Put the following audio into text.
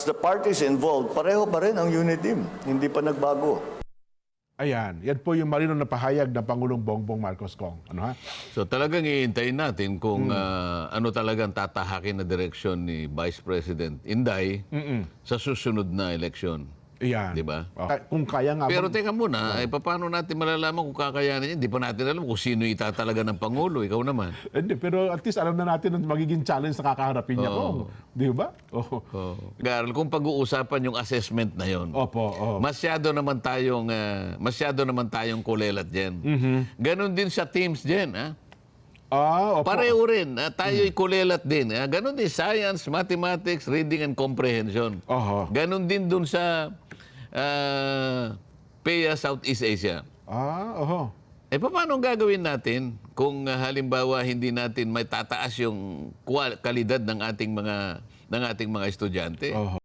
The parties involved, pareho pa rin ang UNIDIM. Hindi pa nagbago. Ayan, yan po yung marino na pahayag ng Pangulong Bongbong Marcos Kong. Ano ha? So talagang iintayin natin kung ano talagang tatahakin na direksyon ni Vice President Inday sa susunod na eleksyon. Ayan. Di ba? Kung kaya nga. Pero teka muna, paano natin malalaman kung kakayanin niya? Hindi pa natin alam kung sino itatalaga ng Pangulo. Ikaw naman. Hindi, pero at least alam na natin ang magiging challenge na kakaharapin niya Kong. Di ba? Oh. Garl, kung pag-uusapan yung assessment na yon, Opo. masyado naman tayong kulelat diyan. Ganon din sa teams diyan, ha? Opo. Pareho rin. Tayo'y kulelat din. Ganon din science, mathematics, reading and comprehension. Oho. Ganon din dun sa PEA Southeast Asia. Oho. Paano gagawin natin kung halimbawa hindi natin may tataas yung kalidad ng ating mga estudyante? Oho.